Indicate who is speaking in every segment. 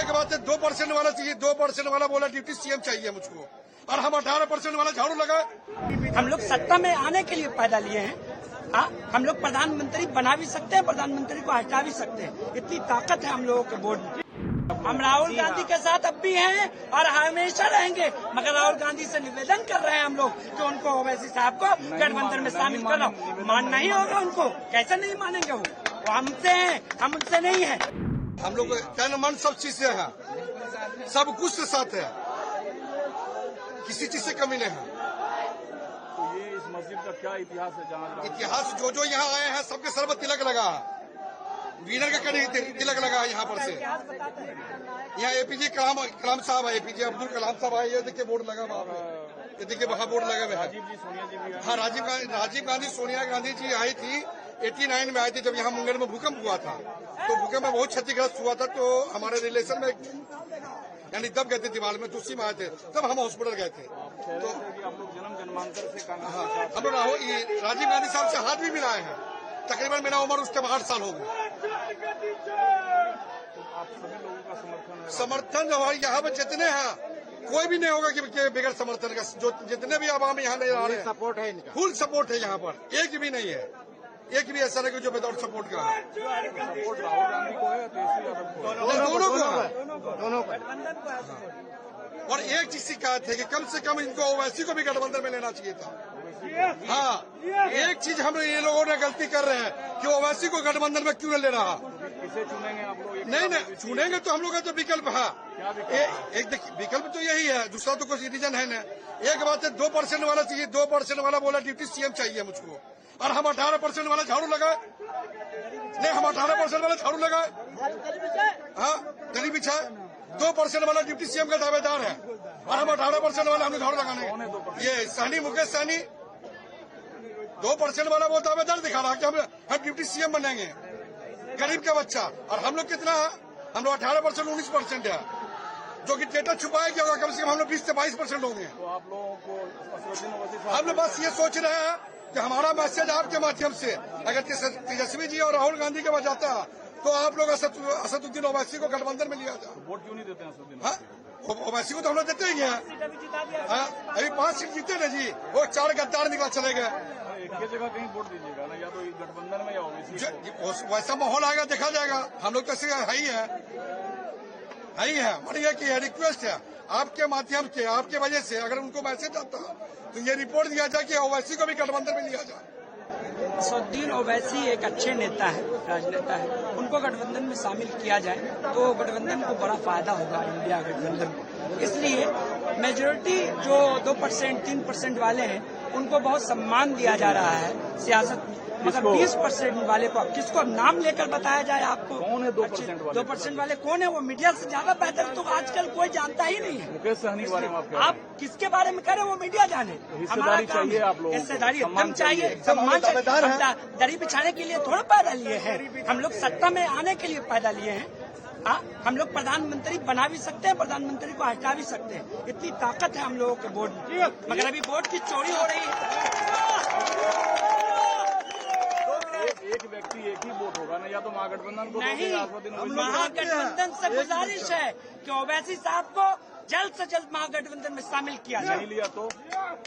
Speaker 1: एक बात है 2% वाला चाहिए, 2% वाला बोला डिप्टी सीएम चाहिए मुझको, और हम 18% वाला झाड़ू लगाए।
Speaker 2: हम लोग सत्ता में आने के लिए पैदा लिए हैं। हम लोग प्रधानमंत्री बना भी सकते हैं, प्रधानमंत्री को हटा भी सकते हैं, इतनी ताकत है हम लोगों के बोर्ड में। हम राहुल गांधी के साथ अब भी हैं और हमेशा रहेंगे, मगर राहुल गांधी से निवेदन कर रहे हैं हम लोग कि उनको ओवैसी साहब को गठबंधन में शामिल करो। मानना ही होगा उनको, कैसे नहीं मानेंगे वो हमसे हैं, हम उनसे नहीं है।
Speaker 1: हम लोग तन मन सब चीज से है, सब कुछ से साथ है, किसी चीज से कमी नहीं है।
Speaker 3: तो ये इस मस्जिद का क्या इतिहास है? जहाँ
Speaker 1: इतिहास जो यहाँ आए हैं सबके सर पर तिलक लगा है, वीनर का कड़ी तिलक लगा है यहाँ पर से। यहाँ एपीजे कलाम साहब है, एपीजे अब्दुल कलाम साहब है, ये देखिए बोर्ड लगा हुआ है, ये देखिए वहाँ बोर्ड लगा हुआ है। हाँ, राजीव गांधी सोनिया गांधी जी आई थी 89 में आई थी, जब यहाँ मुंगेर में भूकंप हुआ था, तो भूकंप में बहुत क्षतिग्रस्त हुआ था, तो हमारे रिलेशन में यानी दब गए थे दीवार में, तो उसी में आए थे, तब हम हॉस्पिटल गए थे। तो
Speaker 3: आप लोग जन्म जन्मांतर से
Speaker 1: हम लोग राजीव गांधी साहब से हाथ भी मिलाए हैं, तकरीबन मेरा उम्र उस टाइम 8 साल हो गया।
Speaker 3: आप सभी लोगों का
Speaker 1: समर्थन हमारे यहाँ पर जितने हैं, कोई भी नहीं होगा कि बगैर समर्थन का। जो जितने भी आवाम यहाँ नहीं आ रहे हैं,
Speaker 4: सपोर्ट है इनका,
Speaker 1: फुल सपोर्ट है यहाँ पर, एक भी नहीं है, एक भी ऐसा नहीं जो विदाउट सपोर्ट का है।
Speaker 3: सपोर्ट राहुल गांधी को है, तेजस्वी यादव को है,
Speaker 1: दोनों को,
Speaker 4: दोनों को।
Speaker 1: और एक चीज शिकायत है कि कम से कम इनको ओवैसी को भी गठबंधन में लेना चाहिए था। हाँ, एक चीज हम ये लोगों ने गलती कर रहे हैं कि ओवैसी को गठबंधन में क्यों ले रहा।
Speaker 3: किसे चुनेंगे आप लोग?
Speaker 1: नहीं चुनेंगे तो हम लोग का तो विकल्प है, एक देखिए विकल्प तो यही है, दूसरा तो कुछ रीजन है ना। एक बात है 2% वाला चाहिए, 2% वाला बोला डिप्टी सीएम चाहिए मुझको, और हम 18% वाला झाड़ू लगाए। नहीं, हम 18% वाला झाड़ू लगाए, हाँ दली बिछाए। 2% वाला डिप्टी सीएम का दावेदार है, और हम 18% वाला हमने झाड़ू लगाने। ये सहनी मुकेश सहनी 2% वाला वो दावेदार दिखा रहा कि हम डिप्टी सीएम बनेंगे, गरीब का बच्चा। और हम लोग कितना है? हम लोग 18% 19% है, जो कि डेटा छुपाया गया होगा, कम से कम हम लोग 20 से 22% होंगे।
Speaker 3: तो आप लोगों को
Speaker 1: हम लोग बस ये सोच रहे हैं कि हमारा मैसेज आपके माध्यम से अगर तेजस्वी जी और राहुल गांधी के पास जाता है, तो आप लोग असदुद्दीन ओवैसी को गठबंधन में लिया जाए।
Speaker 3: वोट क्यों नहीं देते हैं असदुद्दीन?
Speaker 1: हाँ, ओवैसी को तो हम लोग देते ही हैं। अभी 5 सीट जीते ना जी, वो 4 गद्दार निकला चले गए।
Speaker 3: एक ही जगह कहीं वोट दीजिएगा ना, या तो गठबंधन में या ओवैसी।
Speaker 1: वैसा माहौल आएगा, देखा जाएगा। हम लोग तो ऐसे है ही है, हमारी एक रिक्वेस्ट है आपके माध्यम से, आपके वजह से अगर उनको मैसेज आता तो ये रिपोर्ट दिया जाए कि ओवैसी को भी गठबंधन में लिया जाए।
Speaker 2: असदुद्दीन ओवैसी एक अच्छे नेता है, राजनेता है, उनको गठबंधन में शामिल किया जाए तो गठबंधन को बड़ा फायदा होगा, इंडिया गठबंधन को। इसलिए मेजोरिटी जो 2% 3% वाले हैं उनको बहुत सम्मान दिया जा रहा है सियासत में, मगर 20% वाले को किसको नाम लेकर बताया जाए आपको?
Speaker 3: कौन है 2% वाले?
Speaker 2: 2% वाले कौन है? वो मीडिया से ज्यादा बेहतर तो आजकल कोई जानता ही नहीं है।
Speaker 3: मुकेश सहनी के बारे में
Speaker 2: आप किसके बारे में कह रहे हैं? वो मीडिया जाने।
Speaker 3: हिस्सेदारी चाहिए आप लोगों को,
Speaker 2: हिस्सेदारी एकदम चाहिए, सम्मान चाहिए। दरी बिछाने के लिए थोड़ा पैदा लिए हैं, हम लोग सत्ता में आने के लिए पैदा लिए हैं। हम लोग प्रधानमंत्री बना भी सकते हैं, प्रधानमंत्री को हटा भी सकते हैं, इतनी ताकत है हम लोगों के बोर्ड में। मगर अभी बोर्ड की चोरी हो रही है।
Speaker 3: एक व्यक्ति एक ही वोट होगा ना, या तो महागठबंधन को
Speaker 2: नहीं, महागठबंधन से गुजारिश है कि ओवैसी साहब को जल्द से जल्द महागठबंधन में शामिल किया जाए।
Speaker 3: नहीं लिया तो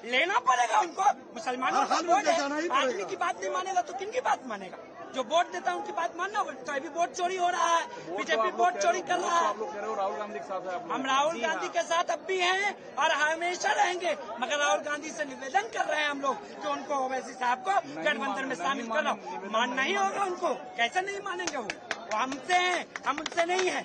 Speaker 2: लेना पड़ेगा उनको। मुसलमानों का वोट है, आदमी की बात नहीं मानेगा तो किन की बात मानेगा? जो वोट देता है उनकी बात मानना पड़ता है। तो अभी वोट चोरी हो रहा है, बीजेपी वोट चोरी कर रहा है।
Speaker 3: आप लोग कह रहे हो राहुल गांधी के साथ है?
Speaker 2: हम राहुल गांधी के साथ अब भी हैं और हमेशा रहेंगे, मगर राहुल गांधी से निवेदन कर रहे हैं हम लोग कि उनको ओवैसी साहब को गठबंधन में शामिल करो। मानना ही होगा उनको, कैसे नहीं मानेंगे वो हमसे हैं, हम उनसे नहीं है।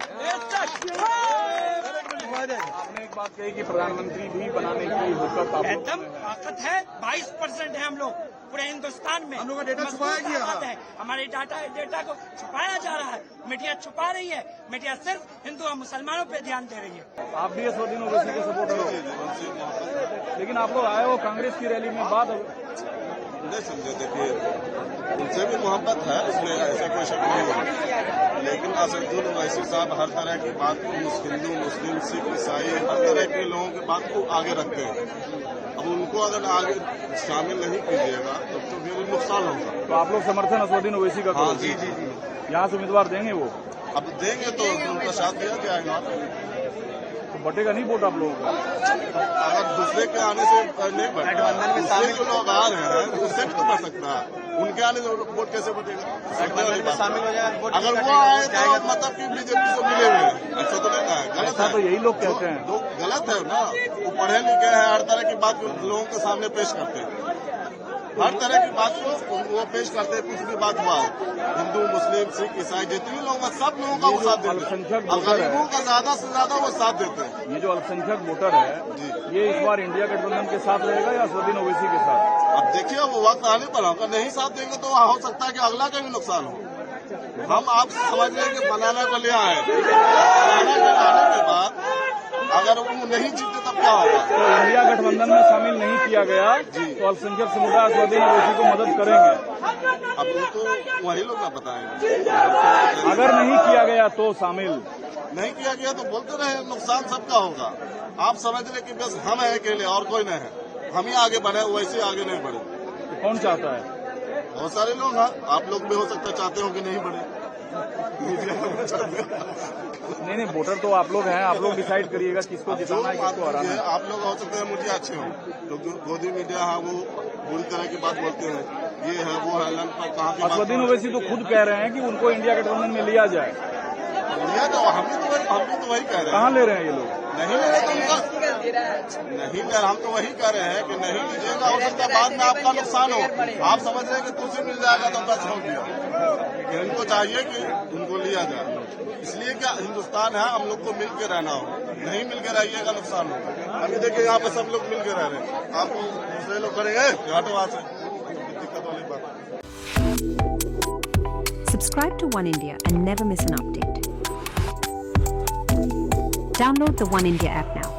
Speaker 3: आपने एक बात कही कि प्रधानमंत्री भी बनाने की हुकूमत
Speaker 2: एकदम ताकत है। 22% है हम लोग पूरे हिंदुस्तान में।
Speaker 1: हम लोग का डेटा छुपाया गया
Speaker 2: है, हमारे डेटा को छुपाया जा रहा है, मीडिया छुपा रही है। मीडिया सिर्फ हिंदू और मुसलमानों पे ध्यान दे रही है।
Speaker 3: आप भी असदुद्दीन ओवैसी के सपोर्टर हो, लेकिन आप लोग आए हो कांग्रेस की रैली में, बात
Speaker 5: नहीं समझे। देखिए, उनसे भी मोहब्बत है, उसमें ऐसा कोई शक नहीं है, लेकिन असदुद्दीन ओवैसी साहब हर तरह की बात को हिंदू मुस्लिम सिख ईसाई हर तरह के लोगों की बात को आगे रखते हैं। अब उनको अगर आगे शामिल नहीं कीजिएगा तब तो फिर नुकसान होगा।
Speaker 3: तो आप लोग समर्थन असदुद्दीन ओवैसी का?
Speaker 5: हाँ जी।
Speaker 3: यहाँ से उम्मीदवार देंगे वो?
Speaker 5: अब देंगे तो उनका साथ दिया जाएगा।
Speaker 3: तो बटेगा नहीं वोट आप लोगों का?
Speaker 5: अगर दूसरे के आने से नहीं बढ़ता, दूसरे जो लोग आ रहे हैं उससे भी तो बढ़ सकता है। उनके आने से वोट कैसे बढ़ेगा?
Speaker 4: शामिल हो जाए
Speaker 5: अगर वो आए तो मतलब कि बीजेपी से मिले हुए हैं, ऐसा तो नहीं है, गलत
Speaker 3: ऐसा
Speaker 5: है।
Speaker 3: तो यही लोग कहते हैं।
Speaker 5: तो गलत है ना, वो पढ़े लिखे हैं, हर तरह की बात लोगों के सामने पेश करते हैं, हर तरह की बात को वो पेश करते हैं। कुछ भी बात हुआ, हिंदू मुस्लिम सिख ईसाई जितने लोग हैं सब लोगों का वो साथ देते हैं, और गरीबों का ज्यादा से ज्यादा वो साथ देते हैं।
Speaker 3: ये जो अल्पसंख्यक वोटर है ये इस बार इंडिया गठबंधन के साथ रहेगा या असदुद्दीन ओवैसी के साथ?
Speaker 5: अब देखिए वो वक्त आने पर होगा, नहीं साथ देंगे तो हो सकता है कि अगला का भी नुकसान हो। हम आप समझ रहे हैं कि बनाना को ले आए, बनाना के लाने के बाद अगर वो नहीं जीते तब क्या होगा?
Speaker 3: तो इंडिया गठबंधन में शामिल नहीं किया गया तो अल्पसंख्यक समुदाय असदुद्दीन ओवैसी को मदद करेंगे?
Speaker 5: अब वो तो वही लोग ना बताएंगे।
Speaker 3: अगर नहीं किया गया तो शामिल
Speaker 5: नहीं किया गया तो बोलते रहे, नुकसान सबका होगा। आप समझ रहे कि बस हम है अकेले और कोई नहीं है, हम ही आगे बढ़े, वैसे आगे नहीं बढ़े।
Speaker 3: तो कौन चाहता है?
Speaker 5: बहुत सारे लोग हैं, आप लोग भी हो सकता है चाहते हो कि नहीं बढ़े।
Speaker 3: नहीं वोटर तो आप लोग हैं, आप लोग डिसाइड करिएगा किसको जिताना है किसको हराना है।
Speaker 5: आप लोग हो सकते हैं मुझे अच्छे हो, लोग गोदी मीडिया है वो बुरी तरह की बात बोलते हैं, ये है वो है, लन पर कहाँ की बात।
Speaker 3: असदुद्दीन ओवैसी तो खुद कह रहे हैं कि उनको इंडिया गठबंधन में लिया जाए।
Speaker 5: लिया तो हम भी तो वही कह रहे हैं।
Speaker 3: कहाँ ले रहे हैं ये लोग?
Speaker 5: नहीं ले रहे तो उनका नहीं ले, हम तो वही कह रहे हैं कि नहीं लीजिएगा, हो सकता है बाद में आपका नुकसान हो। आप समझ रहे हैं कि तुझसे मिल जाएगा तो बस हो गया। इनको चाहिए कि उनको लिया जाए, इसलिए क्या हिंदुस्तान है, हम लोग को मिल के रहना हो, नहीं मिल के रहिएगा नुकसान होगा। अभी देखिए यहाँ पे सब लोग मिल के रह रहे हैं, आपको दूसरे लोग करेंगे हटो वहां से, दिक्कत वाली बात।
Speaker 6: Subscribe to One India and never miss an update. Download the One India app now.